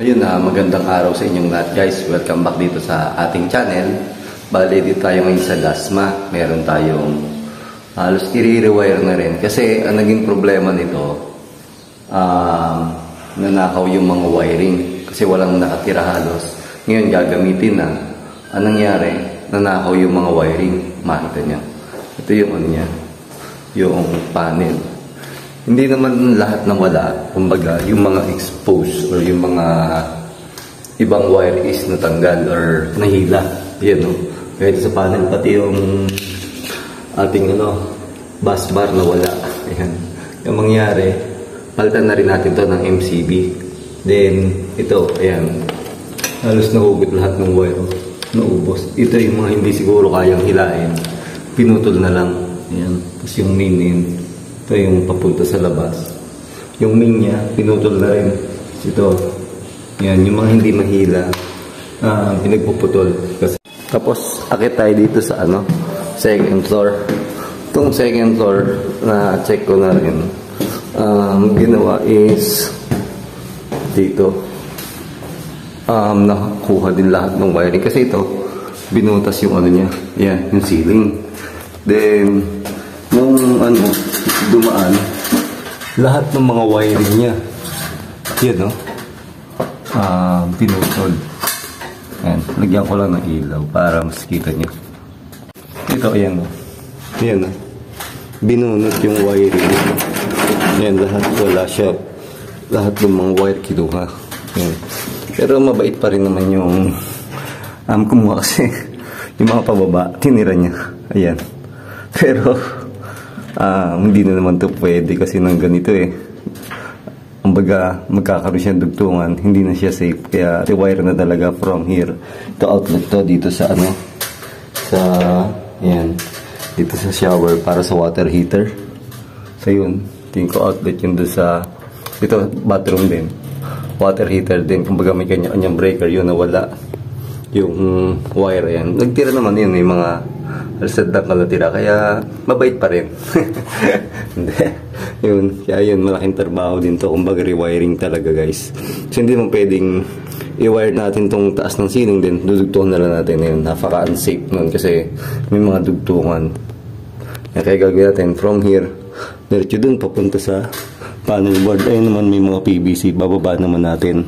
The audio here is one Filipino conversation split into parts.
Ayun na, magandang araw sa inyong lahat guys. Welcome back dito sa ating channel. Bale, dito tayo ngayon sa Dasma. Meron tayong halos i-rewire na rin. Kasi ang naging problema nito, nanakaw yung mga wiring. Kasi walang nakatira halos. Ngayon gagamitin na. Anong nangyari? Nanakaw yung mga wiring. Makita niya. Ito yung ano niya. Yung panel. Hindi naman lahat na wala. Kumbaga, yung mga exposed or yung mga ibang wire is natanggal or nahila. Yan, no? Kahit sa panel, pati yung ating bus bar na wala. Ayan. Yung mangyari, palitan na rin natin to ng MCB. Then, ito, ayan. Halos nahugot lahat ng wire. Naubos. Ito yung mga hindi siguro kayang hilain. Pinutol na lang. Ayan. Tapos yung main. Ito yung papunta sa labas. Yung main niya, pinutol na rin. Ito. Yan, yung mga hindi mahila, pinagpuputol. Tapos, akit tayo dito sa second floor. Itong second floor, na check ko na rin. Ginawa is, dito, nakakuha din lahat ng wiring. Kasi ito, binutas yung niya. Yan, yung ceiling. Then, nung dumaan, lahat ng mga wiring niya, yan pinutol. Ayan, lagyan ko lang ng ilaw para mas kita niyo. Ito, ayan ayan binunot yung wiring. Ayan, lahat wala siya. Lahat ng mga wire kinuha. Ayan. Pero mabait pa rin naman yung kumuha kasi yung mga pababa, tinira niya. Ayan. Pero hindi na naman to pwede kasi nang ganito kumbaga magkakaroon siya dugtungan, hindi na siya safe, kaya rewire na talaga from here. Ito outlet to dito sa yan, dito sa shower para sa water heater. So yun, tingin ko outlet yun doon sa ito, bathroom din, water heater din. Kumbaga may kanya-kanyang breaker, yun nawala yung wire. Yan, nagtira naman yun yung mga alsadang kalatira, kaya mabait pa rin. Hindi. Yun, kaya yun, malaking trabaho din to. Kumbaga rewiring talaga guys. So hindi mo pwedeng i-wire natin tong taas ng ceiling din, dudugtungan na lang natin. Yun, napaka-unsafe nun kasi may mga dugtungan. Kaya gagawin natin from here, diretso dun papunta sa panel board. Ayun naman may mga PVC, bababa naman natin.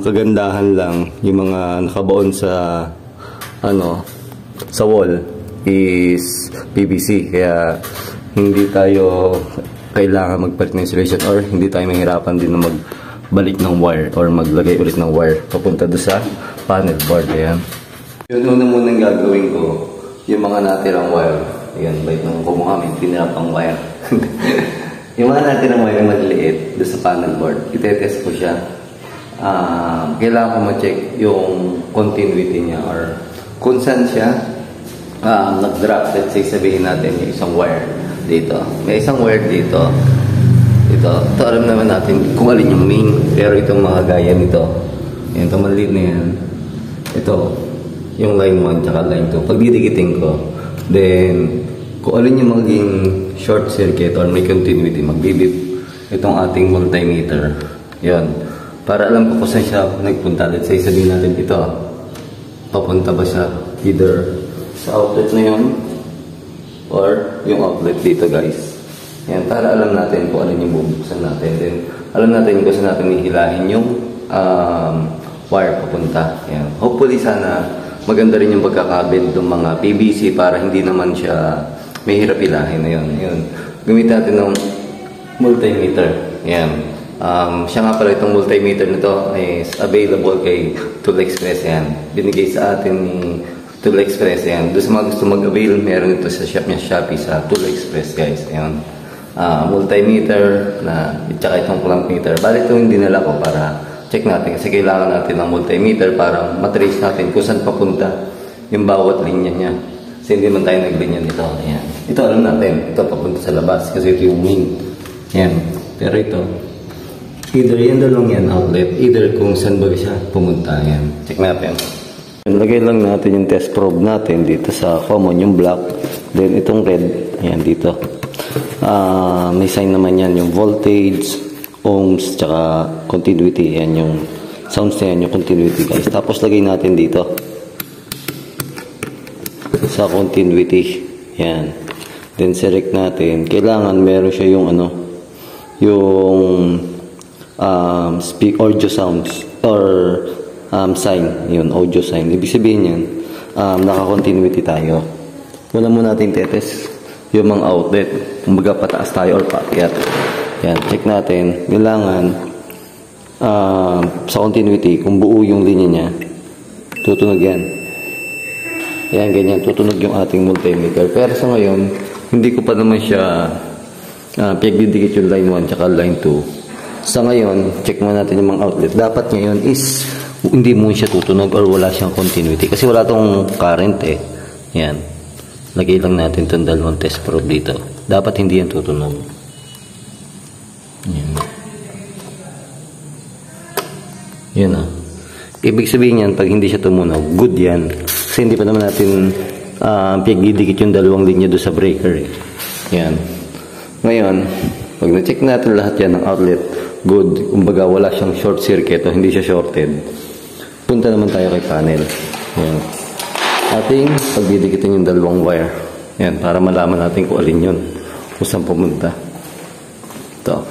Kagandahan lang yung mga nakabaon sa sa wall is PVC, kaya hindi tayo kailangan magpalit ng insulation or hindi tayo mahirapan din na magbalik ng wire or maglagay ulit ng wire papunta doon sa panel board. Ayan. Yun una munang gagawin ko, yung mga natirang wire. Ayan, bait nung kumuha, may pinirapang wire. Yung mga natirang wire maliliit doon sa panel board, itetest ko siya. Kailangan ko ma-check yung continuity niya or kung saan siya nag-drop. Let's say sabihin natin yung isang wire dito, may isang wire dito, ito alam naman natin kung alin yung main, pero itong mga gaya nito, yan, ito maliit na yan, ito yung line 1 tsaka line 2, pag didikitin ko, then kung alin yung maging short circuit or may continuity, magbibip itong ating multimeter. Yan, para alam ko kung saan siya nagpunta. Let's say sabihin natin ito, papunta ba siya either sa outlet na yun or yung outlet dito guys. Yan, para alam natin kung ano yung bubuksan natin. Then alam natin kung saan natin hihilahin yung wire papunta. Yan. Hopefully sana maganda rin yung pagkakabit ng mga PVC para hindi naman siya may hirap hilahin. Yun. Gamitin natin ng multimeter. Yan. Siya nga pala itong multimeter nito is available kay Tool Express. Yan. Binigay sa atin ni Tool Express. Yan. Doon sa mga gusto mag-avail, meron ito sa shop niya, Shopee, sa Tool Express guys. Yan. Multimeter na tsaka itong clamp meter. Bali ito yung dinala ko para check natin kasi kailangan natin ng multimeter para matrace natin kung saan papunta yung bawat linya niya. Kasi hindi man tayo naglinya nito. Yan. Ito alam natin. Ito papunta sa labas kasi ito yung main. Yan. Pero ito, either yan dalawang yan outlet, either kung saan ba siya pumunta. Yan. Check natin. Lagay lang natin yung test probe natin dito sa common, yung black. Then itong red, ayan dito. May sign naman yan yung voltage, ohms tsaka continuity. Yan yung sounds na yan, yung continuity guys. Tapos lagay natin dito sa continuity. Yan. Then select natin. Kailangan meron siya yung ano, yung speak audio sounds or sign. Yun, audio sign. Ibig sabihin yan, naka-continuity tayo. Wala muna natin tetes yung mga outlet. Kumbaga pataas tayo or paakyat. Yan, check natin. Kailangan sa continuity, kung buo yung linya niya, tutunog yan. Yan, ganyan. Tutunog yung ating multimeter. Pero sa ngayon, hindi ko pa naman siya pinagdidikit yung line 1 tsaka line 2. Sa ngayon, check muna natin yung mga outlet. Dapat ngayon is hindi mo siya tutunog or wala siyang continuity. Kasi wala tong current eh. Yan. Lagay lang natin itong dalawang test probe dito. Dapat hindi yan tutunog. Yan. Yan ah. Ibig sabihin yan, pag hindi siya tumunog, good yan. Kasi hindi pa naman natin pinagdidikit yung dalawang linya doon sa breaker eh. Yan. Ngayon, pag na-check natin lahat yan ng outlet, good. Kumbaga wala siyang short circuit o hindi siya shorted. Punta naman tayo kay panel. Yan. Ating pagdidikitin yung dalawang wire. Yan, para malaman natin kung alin yun. Kung saan pumunta. Ito.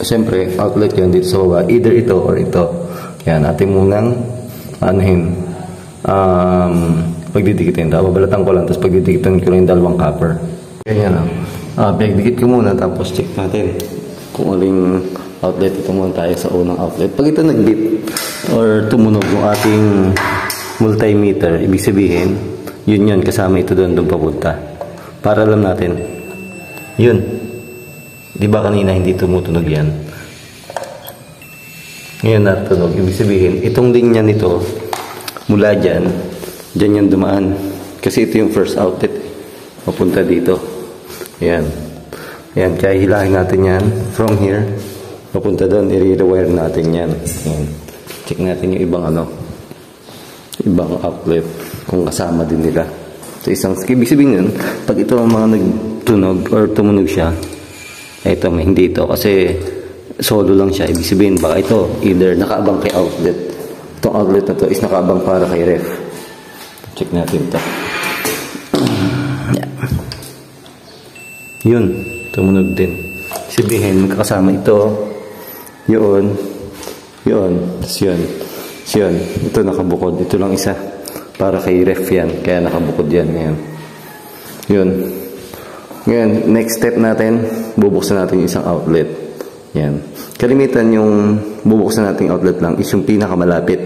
Siyempre, outlet yun dito sa baba. Either ito or ito. Yan, ating munang anuhin. Pagdidikitin. Babalatan ko lang. Tapos pagdidikitin ko lang yung dalawang copper. Ganyan lang. Pagdikit ko muna. Tapos check natin kung aling outlet. Ito muna tayo sa unang outlet. Pag ito nag-beep or tumunog yung ating multimeter, ibig sabihin, yun kasama ito doon papunta. Para alam natin, yun. Di ba kanina hindi tumutunog yan? Ngayon natunog. Ibig sabihin, itong linya nito, mula dyan yung dumaan. Kasi ito yung first outlet. Papunta dito. Yan. Yan. Kaya hilahin natin yan from here. Papunta doon. I-rewire natin yan. Yan. Check natin yung ibang outlet kung kasama din nila sa isang skip. Ibig sabihin yun, pag ito ang mga nagtunog or tumunog siya, ito may hindi ito kasi solo lang siya. Ibig sabihin baka ito either nakaabang kay outlet. Itong outlet na to is nakaabang para kay ref. Check natin ito. Yeah. Yun, tumunog din. Sabihin magkakasama ito, yun, tapos yun. Ito nakabukod. Ito lang isa. Para kay ref yan. Kaya nakabukod yan. Ngayon. Yun. Ngayon, next step natin, bubuksan natin yung isang outlet. Yan. Kalimitan yung bubuksan nating outlet lang is yung pinakamalapit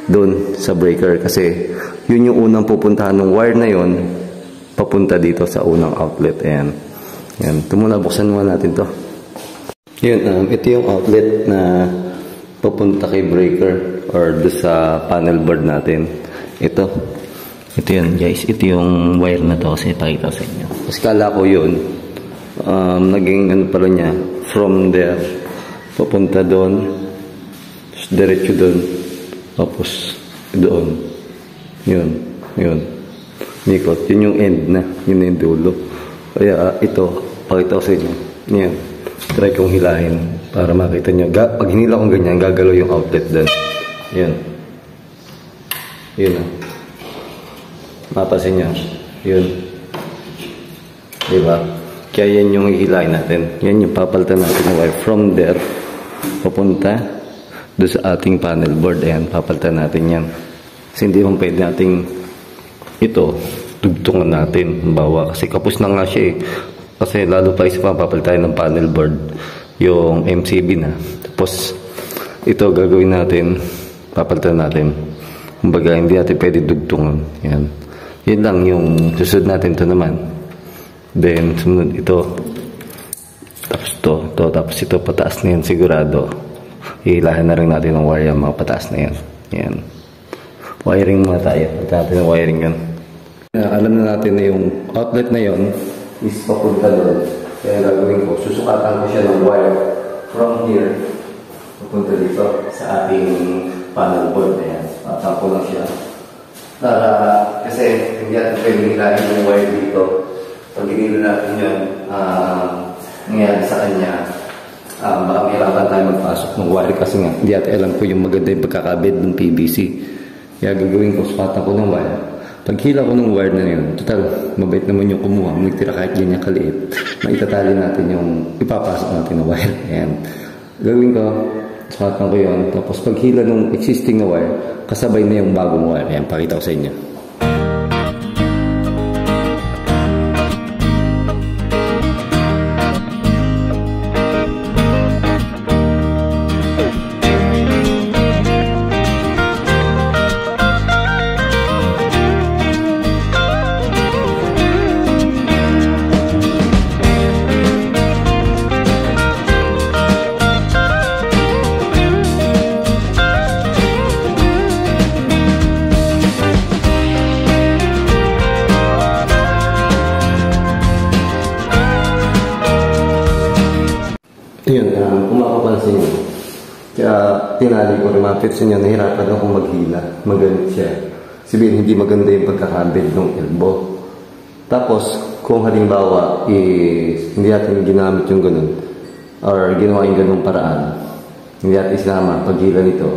doon sa breaker. Kasi yun yung unang pupuntahan ng wire na yun papunta dito sa unang outlet. Ayan. Yan. Ito muna, buksan muna natin to. Yun. Ito yung outlet na papunta kay breaker or do sa panel board natin. Ito yun guys. Ito yung wire na to kasi ipakita sa inyo. Kasi kala ko yun naging ano pala niya from there papunta doon tapos diretso doon tapos doon yun nikot. Yun yung end na. Yun yung dulo. Kaya ito pakita ko sa inyo. Yan. Try kong hilahin para makita nyo. Pag hinila kong ganyan, gagalaw yung outlet doon. Yan. Yun o. Mapasin nyo. Yun. Diba? Kaya yan yung hihilahin natin. Yan yung papalitan natin ng wire. From there, papunta doon sa ating panel board. Ayan, papalitan natin yan. Kasi hindi man pwede nating ito, tugtungan natin. Bawa. Kasi kapos na nga siya eh. Kasi lalo pa isa pa, papalitan ng panel board. Yung MCB na. Tapos, ito gagawin natin, papalitan natin. Kumbaga, hindi natin pwede dugtungan. Yan. Yan lang yung susunod natin ito naman. Then, sumunod ito. Tapos ito. Tapos ito, pataas na yan sigurado. Hihilahin na rin natin ng wire yung mga pataas na yan. Yan. Wiring muna tayo. Pagka natin ng wiring yan. Alam na natin na yung outlet na yon is papunta doon. Kaya gagawin ko, susukatan ko siya ng wire from here papunta dito sa ating panel board. Ayan. Patang ko lang siya. Para, kasi hindi natin pwede hilahin yung wire dito. Pag hinila natin yun, nangyari sa kanya, baka mahirapan tayo magpasok ng wire kasi nga hindi ate alam ko yung maganda yung pagkakabit ng PVC. Kaya gagawin ko, sukatan ko ng wire. Paghila ko ng wire na yun, total, mabait naman yung kumuha, magtira kahit ganyan kaliit. Maitatali natin yung ipapasok natin na wire. Ayan. Gagawin ko, sukatan ko yun. Tapos paghila ng existing na wire, kasabay na yung bagong wire. Ayan, pakita ko sa inyo. Yun, kung makapansin nyo, kaya tinali ko rin mapansin nyo, nahirapan akong maghila, magalit siya. Sabihin, hindi maganda yung pagkakabit ng elbow. Tapos, kung halimbawa, hindi natin ginamit yung ganun, or ginawa yung ganung paraan, hindi natin isama, paghila nito,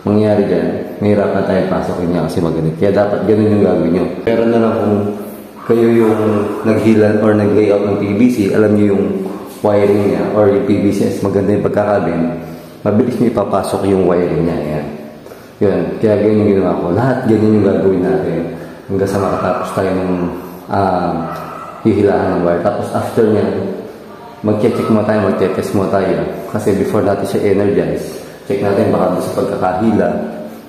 mangyayari dyan, nahirapan tayo pasokin niya kasi magalit. Kaya dapat ganun yung gagawin nyo. Pero na lang kung kayo yung naghilan or nag-layout ng PVC, alam nyo yung wiring niya or yung PVC maganda yung pagkakabin, mabilis niyo ipapasok yung wiring niya. Ayan. Yun. Kaya ganyan yung ginawa ko. Lahat ganyan yung gagawin natin hanggang sa makatapos tayo ng hihilaan ng wire. Tapos after niya, mag-check mo tayo, mag-test mo tayo. Kasi before natin siya energize, check natin baka doon sa pagkakahila,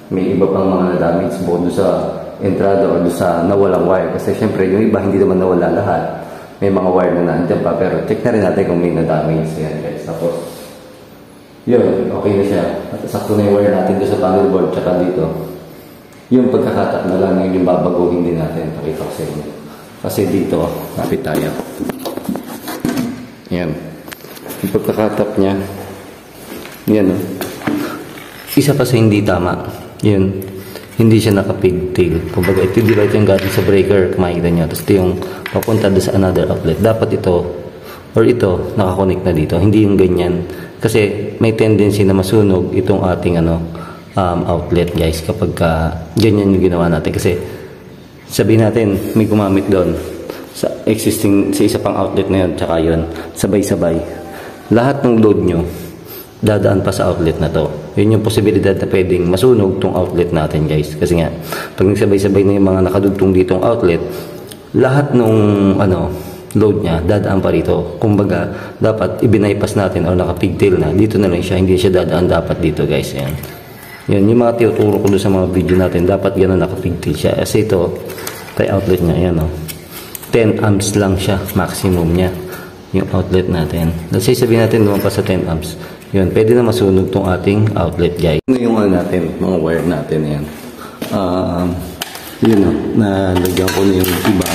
may iba pang mga damage bukod doon sa entrada o doon sa nawalang wire. Kasi syempre yung iba hindi naman nawala lahat. May mga wire na nandiyan pa, pero check na rin natin kung may na-damage. Yan guys. Tapos, yun, okay na siya. At sakto na yung wire natin doon sa panel board, tsaka dito. Yung pagkakatap na lang, yung babaguhin din natin. Pakita ko sa inyo. Kasi dito, kapit tayo. Yan. Yung pagkakatap niya, yan o. Isa pa sa hindi tama. Yun. Hindi siya nakapigtil. Kumbaga, ito di ba ito yung galing sa breaker, makikita nyo. Tapos ito yung papunta doon sa another outlet. Dapat ito, or ito, nakakonect na dito. Hindi yung ganyan. Kasi may tendency na masunog itong ating outlet, guys, kapag ganyan yung ginawa natin. Kasi sabihin natin, may gumamit doon sa existing, sa isa pang outlet na yun, tsaka yun, sabay-sabay. Lahat ng load nyo, dadaan pa sa outlet na to. Yun yung posibilidad na pwedeng masunog tong outlet natin, guys. Kasi nga, pag nagsabay-sabay na yung mga nakadugtong ditong outlet, lahat nung load niya, dadaan pa rito. Kumbaga, dapat i-bypass natin o nakapigtail na. Dito na lang siya, hindi siya dadaan dapat dito, guys. Yan. Yan, yung mga tinuturo ko doon sa mga video natin, dapat gano'n nakapigtail siya. Kasi ito, tayo outlet niya, yan o. 10 amps lang siya, maximum niya. Yung outlet natin. Let's say, sabihin natin naman pa sa 10 amps. Yun, pwede na masunog tong ating outlet, guys. Ano yung natin, mga wire natin, yan. Yun o, nalagyan ko na yung iba.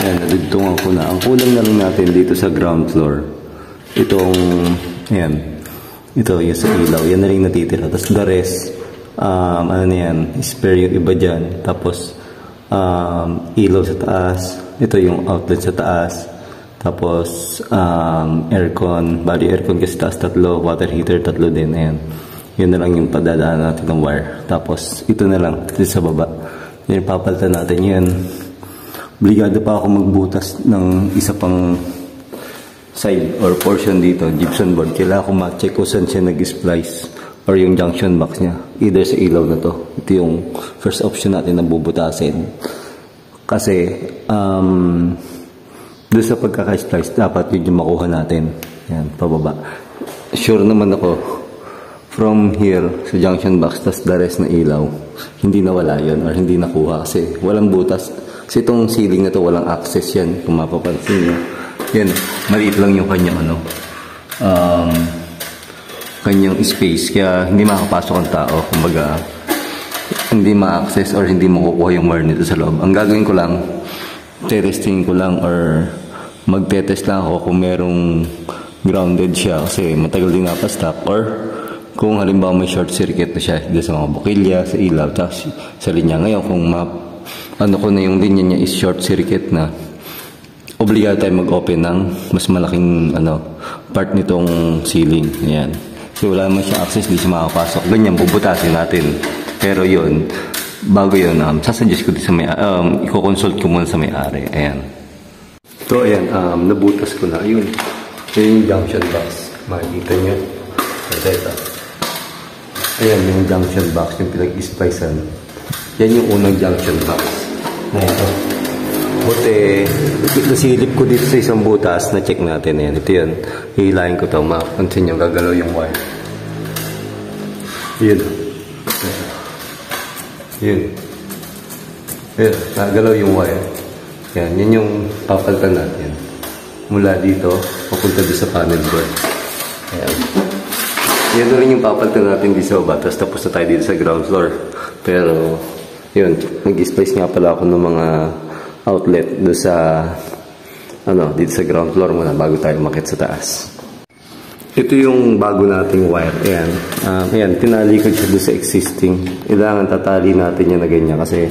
Yan, nadugtungan ko na. Ang kulang na lang natin dito sa ground floor. Itong, yan. Ito, yung sa ilaw. Yan na rin natitira. Tapos the rest, ano na yan, spare yung iba dyan. Tapos, ilaw sa taas. Ito yung outlet sa taas. Tapos, aircon, body aircon kasi taas 3, water heater 3 din, ayan. Yun na lang yung padadaan natin ng wire. Tapos, ito na lang, dito sa baba. Yan, papalitan natin yan. Obligado pa ako magbutas ng isa pang side or portion dito, gypsum board. Kailangan ko ma-check kung saan siya nag-splice or yung junction box niya. Either sa ilaw na to. Ito yung first option natin na bubutasin. Kasi, doon sa pagkaka-splice, dapat yun yung makuha natin. Yan, pababa. Sure naman ako, from here, sa junction box, tas the rest na ilaw, hindi nawala yun or hindi nakuha kasi walang butas. Kasi itong ceiling na to, walang access yan. Kung mapapansin nyo. Yan, maliit lang yung kanyang kanyang space. Kaya hindi makapasok ang tao. Kumbaga, hindi ma-access or hindi makukuha yung wire nito sa loob. Ang gagawin ko lang, testing ko lang or magte-test lang ako kung merong grounded siya kasi matagal din napa-stop or kung halimbawa may short circuit na siya dito sa mga bukilya, sa ilaw, tapos sa linya. Ngayon kung ko na yung linya niya is short circuit na, obligado tayo mag-open ng mas malaking part nitong ceiling. Ayan. So wala naman siya access, di siya makapasok. Ganyan, bubutasin natin. Pero yun, bago yun, sasuggest ko din sa may, i-consult ko muna sa may-ari. Ayan. So ayan, nabutas ko na. Yun. Yun yung junction box. Makikita nyo. Ito. Ayan, yung junction box, yung pinag-splicean. Yan yung unang junction box. Na ito. Buti, nasilip ko dito sa isang butas na check natin. Ayan, ito yun. Hihilahin ko ito. Mapansin nyo, gagalaw yung wire. Yun. Yun. Yun, nagalaw yung wire. Yan, yun yung papalitan natin. Mula dito, papunta doon sa panel board. Ayan. Yan na rin yung papalitan natin dito sa baba. Tapos na tayo dito sa ground floor. Pero, yun, nag-splice nga pala ako ng mga outlet doon sa, dito sa ground floor muna bago tayo umakyat sa taas. Ito yung bago nating wire. Ayan. Ayan, tinalikod siya doon sa existing. Kailangan tatali natin yan na ganyan kasi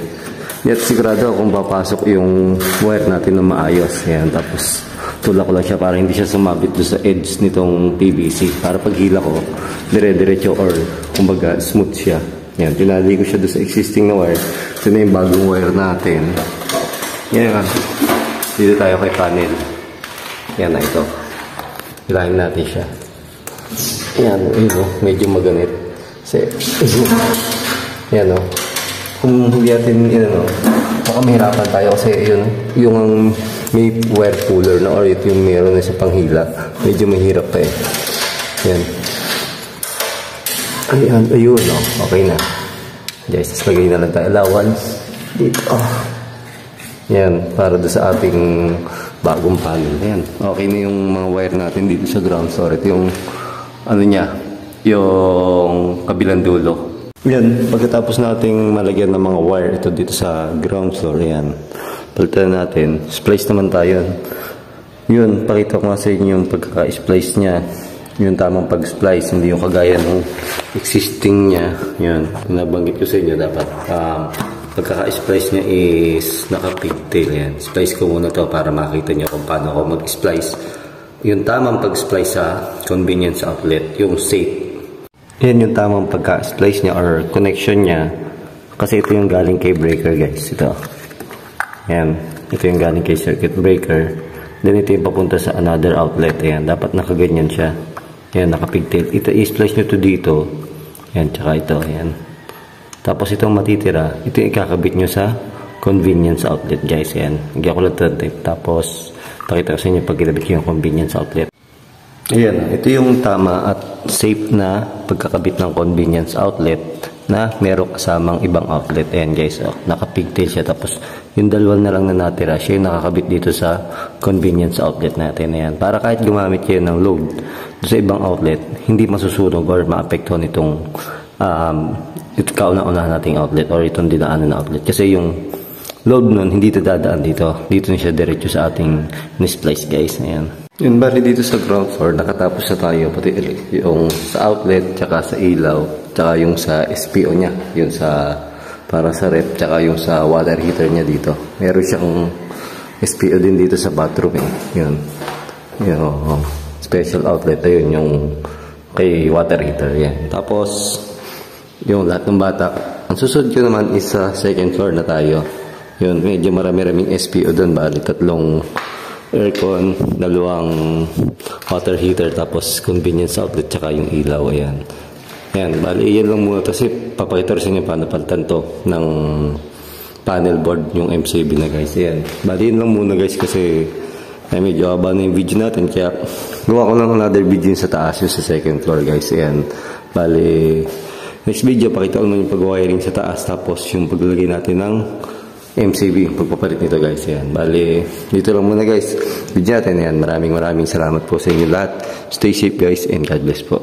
yet sigurado kung papasok yung wire natin na maayos. Ayan, tapos tulak ko lang siya para hindi siya sumabit doon sa edge nitong PVC. Para pag hila ko, dire-diretso or kumbaga smooth siya. Ayan, tinali ko siya doon sa existing na wire. Ito na yung bagong wire natin. Ayan, dito tayo kay panel. Ayan na ito. Hilahin natin siya. Ayan, medyo maganit. Kasi, ayan o. Kung hindi natin, baka mahirapan tayo kasi yun, yung may wire puller na or ito yung meron na sa panghila. Medyo mahirap pa eh. Ayan. Ayan, ayun o. Okay na. Guys, lagay na lang tayo allowance. Dito. Ayan, para doon sa ating bagong panel. Ayan, okay na yung mga wire natin dito sa ground floor. Ito yung, yung kabilang dulo. Yan, pagkatapos nating malagyan ng mga wire ito dito sa ground floor, yan. Palitan natin. Splice naman tayo. Yun, pakita ko nga sa inyo yung pagkaka-splice niya. Yung tamang pag-splice, hindi yung kagaya ng existing niya. Yun, nabanggit ko sa inyo dapat. Pagkaka-splice niya is naka-pigtail. Yan. Splice ko muna to para makita niyo kung paano ako mag-splice. Yung tamang pag-splice sa convenience outlet, yung safe. Yan yung tamang pagka-splice niya or connection niya. Kasi ito yung galing kay breaker, guys. Ito. Yan. Ito yung galing kay circuit breaker. Then ito yung papunta sa another outlet. Ayan. Dapat nakaganyan siya. Yan, nakapigtail. Ito, i-splice nyo to dito. Yan, tsaka ito. Ayan. Tapos itong matitira, ito yung ikakabit nyo sa convenience outlet, guys. Ayan. Nagyan ko lang ito. Tapos, pakita ko sa inyo pag kinabit yung convenience outlet. Ayan, ito yung tama at safe na pagkakabit ng convenience outlet na merong kasamang ibang outlet. Ayan guys, nakapigtail siya. Tapos yung dalawa na lang na natira, siya yung nakakabit dito sa convenience outlet natin. Ayan, para kahit gumamit kayo ng load sa ibang outlet, hindi masusunog or maapektuhan itong ito kauna-unahan nating outlet or itong dinaanan na outlet. Kasi yung load nun, hindi ito dadaan dito. Dito na siya diretso sa ating misplice guys. Ayan. Yun, bali dito sa ground floor, nakatapos na tayo pati yung sa outlet, tsaka sa ilaw, tsaka yung sa SPO niya, yun sa para sa rep, tsaka yung sa water heater niya dito. Meron siyang SPO din dito sa bathroom eh. Yun. Yung special outlet, ayun yung kay water heater. Yan. Tapos, yung lahat ng bata, ang susunod ko naman is sa second floor na tayo. Yun, medyo marami-raming SPO doon, bali tatlong aircon, dalawang water heater, tapos convenience outlet, tsaka yung ilaw. Ayan. Ayan, bali yan lang muna. Kasi papakita rin sa inyo paano palitan to ng panel board, yung MCB na guys. Ayan, bali yan lang muna guys kasi ay medyo haba na yung video natin. Kaya gawa ko lang another video sa taas, yung sa second floor guys. Ayan, bali next video pakita ko naman yung pag-wiring sa taas, tapos yung paglagay natin ng MCB, pagpapalit nito guys. Yan. Bali, dito lang muna guys. Video natin yan. Maraming salamat po sa inyo lahat. Stay safe guys and God bless po.